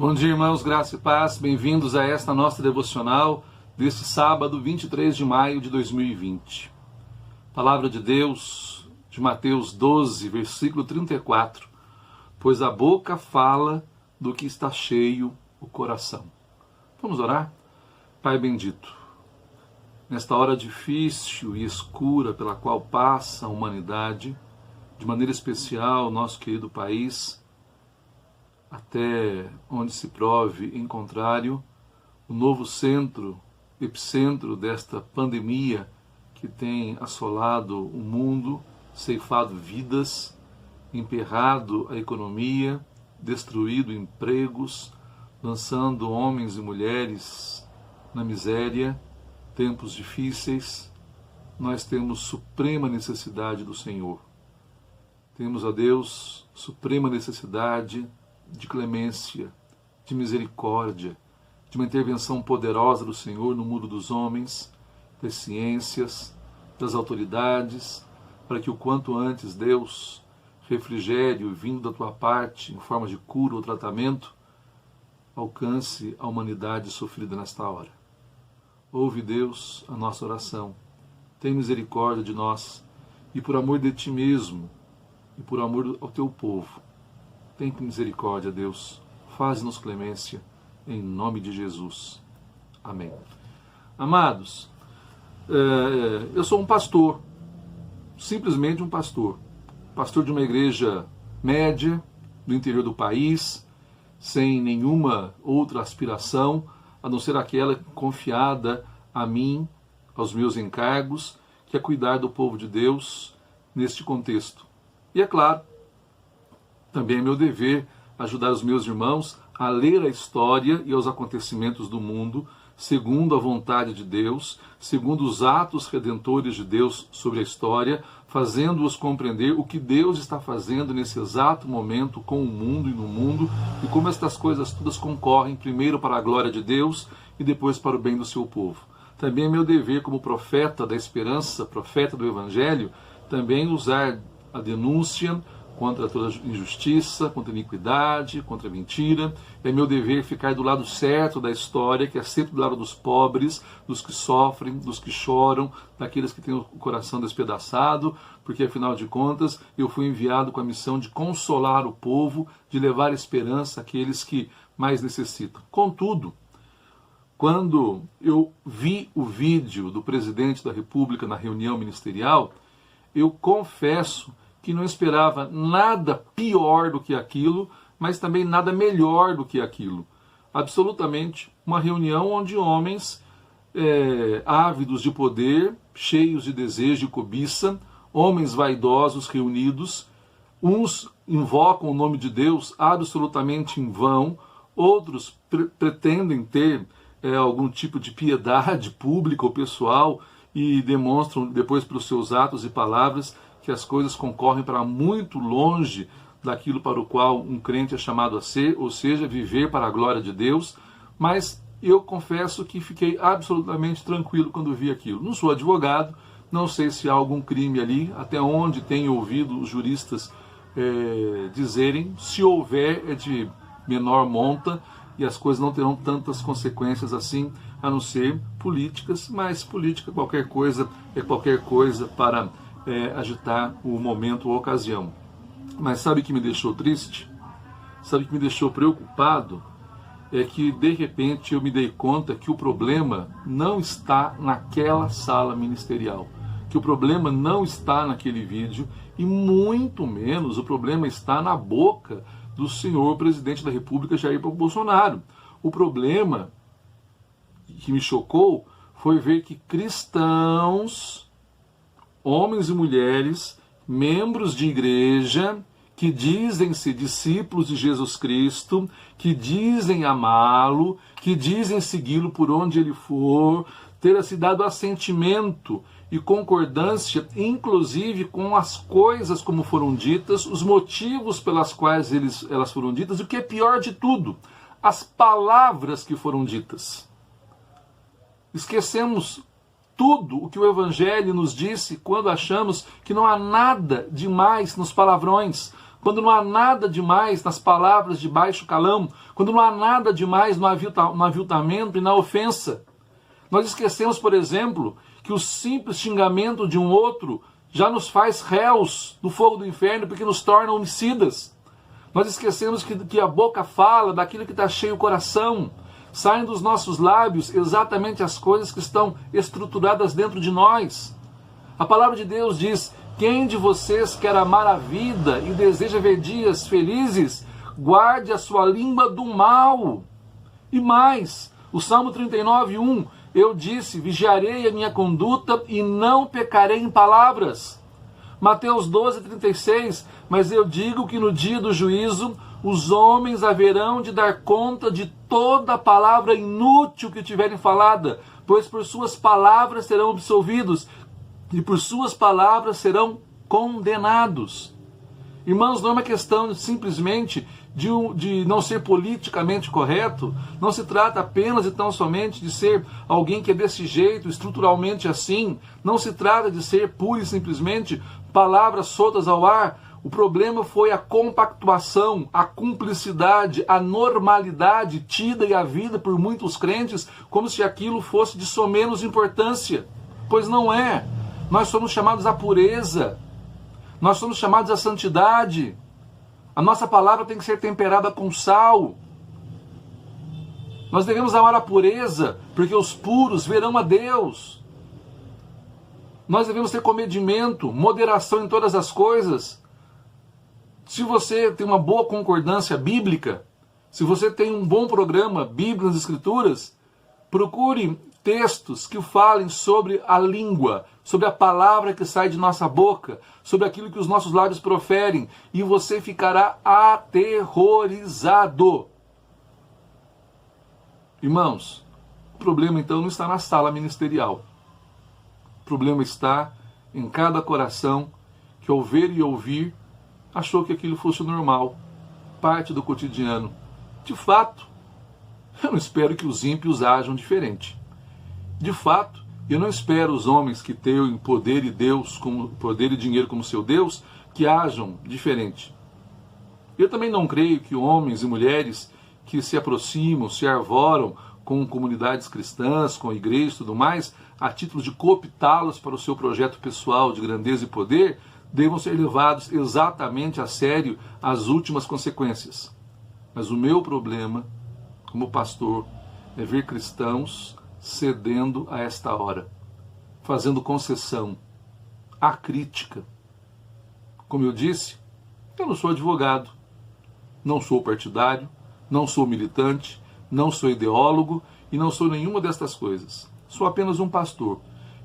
Bom dia, irmãos, graça e paz, bem-vindos a esta nossa devocional deste sábado, 23 de maio de 2020. Palavra de Deus de Mateus 12, versículo 34. Pois a boca fala do que está cheio o coração. Vamos orar? Pai bendito, nesta hora difícil e escura pela qual passa a humanidade, de maneira especial o nosso querido país, até onde se prove em contrário, o novo epicentro desta pandemia que tem assolado o mundo, ceifado vidas, emperrado a economia, destruído empregos, lançando homens e mulheres na miséria, tempos difíceis. Nós temos suprema necessidade do Senhor. Temos, ó Deus, suprema necessidade de clemência, de misericórdia, de uma intervenção poderosa do Senhor no mundo dos homens, das ciências, das autoridades, para que o quanto antes, Deus, refrigério vindo da tua parte, em forma de cura ou tratamento, alcance a humanidade sofrida nesta hora. Ouve, Deus, a nossa oração. Tem misericórdia de nós e por amor de ti mesmo e por amor ao teu povo, tem misericórdia, Deus. Faz-nos clemência, em nome de Jesus. Amém. Amados, eu sou um pastor, simplesmente um pastor de uma igreja média, do interior do país, sem nenhuma outra aspiração, a não ser aquela confiada a mim, aos meus encargos, que é cuidar do povo de Deus neste contexto. E é claro, também é meu dever ajudar os meus irmãos a ler a história e os acontecimentos do mundo, segundo a vontade de Deus, segundo os atos redentores de Deus sobre a história, fazendo-os compreender o que Deus está fazendo nesse exato momento com o mundo e no mundo, e como estas coisas todas concorrem primeiro para a glória de Deus e depois para o bem do seu povo. Também é meu dever como profeta da esperança, profeta do Evangelho, também usar a denúncia contra toda injustiça, contra a iniquidade, contra a mentira. É meu dever ficar do lado certo da história, que é sempre do lado dos pobres, dos que sofrem, dos que choram, daqueles que têm o coração despedaçado, porque afinal de contas eu fui enviado com a missão de consolar o povo, de levar esperança àqueles que mais necessitam. Contudo, quando eu vi o vídeo do presidente da República na reunião ministerial, eu confesso que não esperava nada pior do que aquilo, mas também nada melhor do que aquilo. Absolutamente uma reunião onde homens ávidos de poder, cheios de desejo e cobiça, homens vaidosos reunidos, uns invocam o nome de Deus absolutamente em vão, outros pretendem ter algum tipo de piedade pública ou pessoal e demonstram depois pelos seus atos e palavras que as coisas concorrem para muito longe daquilo para o qual um crente é chamado a ser, ou seja, viver para a glória de Deus, mas eu confesso que fiquei absolutamente tranquilo quando vi aquilo. Não sou advogado, não sei se há algum crime ali, até onde tenho ouvido os juristas dizerem, se houver é de menor monta e as coisas não terão tantas consequências assim, a não ser políticas, mas política qualquer coisa é qualquer coisa para agitar o momento ou a ocasião. Mas sabe o que me deixou triste? Sabe o que me deixou preocupado? É que de repente eu me dei conta que o problema não está naquela sala ministerial, que o problema não está naquele vídeo e muito menos o problema está na boca do senhor presidente da República, Jair Bolsonaro. O problema que me chocou foi ver que cristãos, homens e mulheres, membros de igreja, que dizem-se discípulos de Jesus Cristo, que dizem amá-lo, que dizem segui-lo por onde ele for, ter se dado assentimento e concordância, inclusive com as coisas como foram ditas, os motivos pelas quais elas foram ditas, e o que é pior de tudo, as palavras que foram ditas. Esquecemos tudo o que o Evangelho nos disse quando achamos que não há nada demais nos palavrões. quando não há nada demais nas palavras de baixo calão, quando não há nada demais no aviltamento e na ofensa. Nós esquecemos, por exemplo, que o simples xingamento de um outro já nos faz réus do fogo do inferno, porque nos torna homicidas. Nós esquecemos que a boca fala daquilo que está cheio o coração. Saem dos nossos lábios exatamente as coisas que estão estruturadas dentro de nós. A palavra de Deus diz: quem de vocês quer amar a vida e deseja ver dias felizes, guarde a sua língua do mal. E mais, o Salmo 39:1, eu disse, vigiarei a minha conduta e não pecarei em palavras. Mateus 12:36, mas eu digo que no dia do juízo, os homens haverão de dar conta de toda palavra inútil que tiverem falada, pois por suas palavras serão absolvidos e por suas palavras serão condenados. Irmãos, não é uma questão simplesmente de não ser politicamente correto, não se trata apenas e tão somente de ser alguém que é desse jeito, estruturalmente assim, não se trata de ser pura e simplesmente palavras soltas ao ar. O problema foi a compactuação, a cumplicidade, a normalidade tida e havida por muitos crentes como se aquilo fosse de somenos importância, pois não é. Nós somos chamados à pureza, nós somos chamados à santidade. A nossa palavra tem que ser temperada com sal. Nós devemos amar a pureza, porque os puros verão a Deus. Nós devemos ter comedimento, moderação em todas as coisas. Se você tem uma boa concordância bíblica, se você tem um bom programa bíblico nas Escrituras, procure textos que falem sobre a língua, sobre a palavra que sai de nossa boca, sobre aquilo que os nossos lábios proferem, e você ficará aterrorizado. Irmãos, o problema então não está na sala ministerial. O problema está em cada coração que ao ver e ouvir achou que aquilo fosse normal, parte do cotidiano. De fato, eu não espero que os ímpios ajam diferente. De fato, eu não espero os homens que têm poder e poder e dinheiro como seu Deus, que ajam diferente. Eu também não creio que homens e mulheres que se aproximam, se arvoram com comunidades cristãs, com igrejas e tudo mais, a título de cooptá-los para o seu projeto pessoal de grandeza e poder, devam ser levados exatamente a sério as últimas consequências. Mas o meu problema, como pastor, é ver cristãos cedendo a esta hora, fazendo concessão à crítica. Como eu disse, eu não sou advogado, não sou partidário, não sou militante, não sou ideólogo e não sou nenhuma destas coisas. Sou apenas um pastor.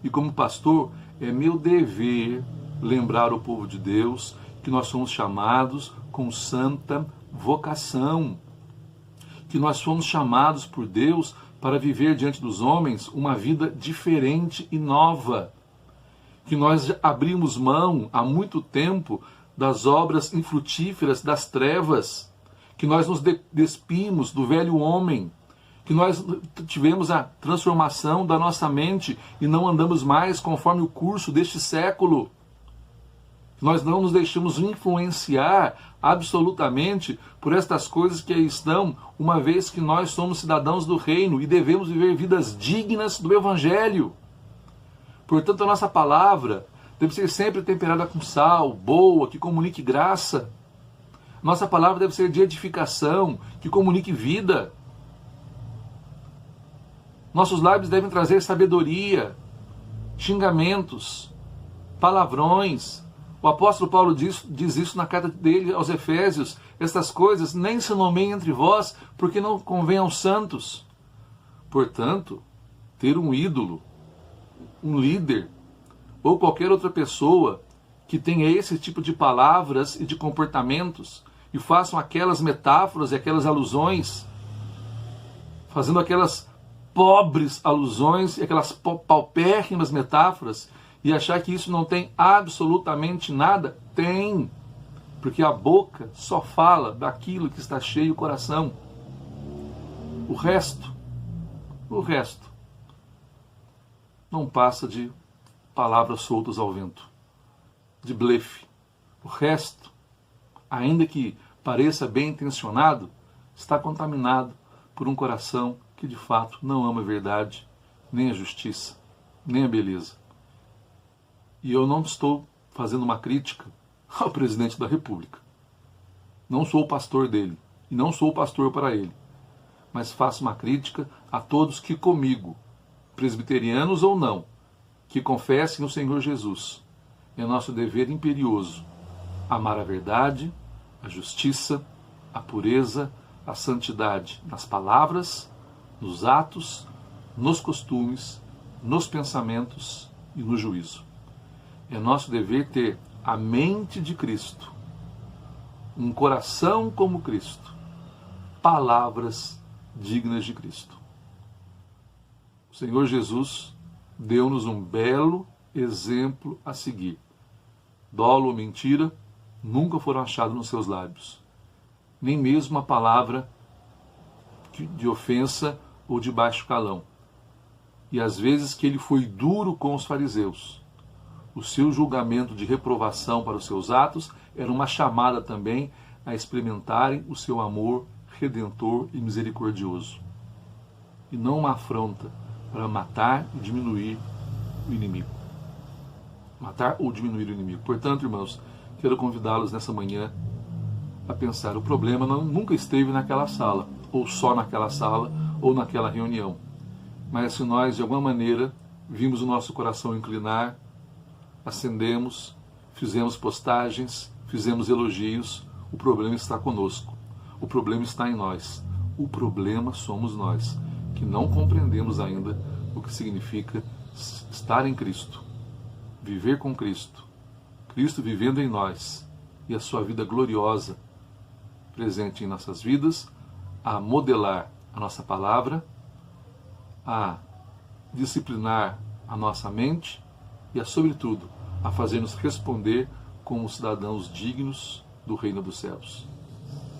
E como pastor, é meu dever lembrar o povo de Deus que nós somos chamados com santa vocação, que nós fomos chamados por Deus para viver diante dos homens uma vida diferente e nova, que nós abrimos mão há muito tempo das obras infrutíferas das trevas, que nós nos despimos do velho homem, que nós tivemos a transformação da nossa mente e não andamos mais conforme o curso deste século. Nós não nos deixamos influenciar absolutamente por estas coisas que aí estão, uma vez que nós somos cidadãos do reino e devemos viver vidas dignas do Evangelho. Portanto, a nossa palavra deve ser sempre temperada com sal, boa, que comunique graça. Nossa palavra deve ser de edificação, que comunique vida. Nossos lábios devem trazer sabedoria, xingamentos, palavrões. O apóstolo Paulo diz isso na carta dele aos Efésios. Estas coisas nem se nomeiem entre vós, porque não convém aos santos. Portanto, ter um ídolo, um líder, ou qualquer outra pessoa que tenha esse tipo de palavras e de comportamentos, e façam aquelas metáforas e aquelas alusões, fazendo aquelas pobres alusões e aquelas paupérrimas metáforas, e achar que isso não tem absolutamente nada, tem. Porque a boca só fala daquilo que está cheio o coração. O resto não passa de palavras soltas ao vento, de blefe. O resto, ainda que pareça bem intencionado, está contaminado por um coração que de fato não ama a verdade, nem a justiça, nem a beleza. E eu não estou fazendo uma crítica ao presidente da República. Não sou o pastor dele, e não sou o pastor para ele. Mas faço uma crítica a todos que comigo, presbiterianos ou não, que confessem o Senhor Jesus. É nosso dever imperioso amar a verdade, a justiça, a pureza, a santidade nas palavras, nos atos, nos costumes, nos pensamentos e no juízo. É nosso dever ter a mente de Cristo, um coração como Cristo, palavras dignas de Cristo. O Senhor Jesus deu-nos um belo exemplo a seguir. Dolo ou mentira nunca foram achados nos seus lábios, nem mesmo a palavra de ofensa ou de baixo calão. E às vezes que ele foi duro com os fariseus. O seu julgamento de reprovação para os seus atos era uma chamada também a experimentarem o seu amor redentor e misericordioso. E não uma afronta para matar e diminuir o inimigo. Matar ou diminuir o inimigo. Portanto, irmãos, quero convidá-los nessa manhã a pensar. O problema nunca esteve naquela sala, ou só naquela sala, ou naquela reunião. Mas se nós, de alguma maneira, vimos o nosso coração inclinar, acendemos, fizemos postagens, fizemos elogios, o problema está conosco. O problema está em nós. O problema somos nós, que não compreendemos ainda o que significa estar em Cristo, viver com Cristo, Cristo vivendo em nós e a sua vida gloriosa presente em nossas vidas, a modelar a nossa palavra, a disciplinar a nossa mente e, sobretudo, a fazer-nos responder como cidadãos dignos do reino dos céus.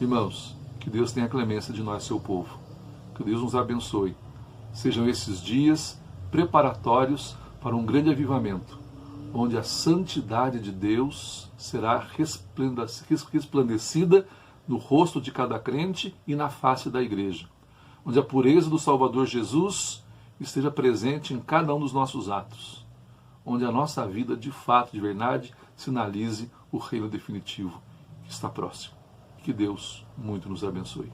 Irmãos, que Deus tenha clemência de nós, seu povo. Que Deus nos abençoe. Sejam esses dias preparatórios para um grande avivamento, onde a santidade de Deus será resplandecida no rosto de cada crente e na face da igreja, onde a pureza do Salvador Jesus esteja presente em cada um dos nossos atos, onde a nossa vida, de fato, de verdade, sinalize o reino definitivo que está próximo. Que Deus muito nos abençoe.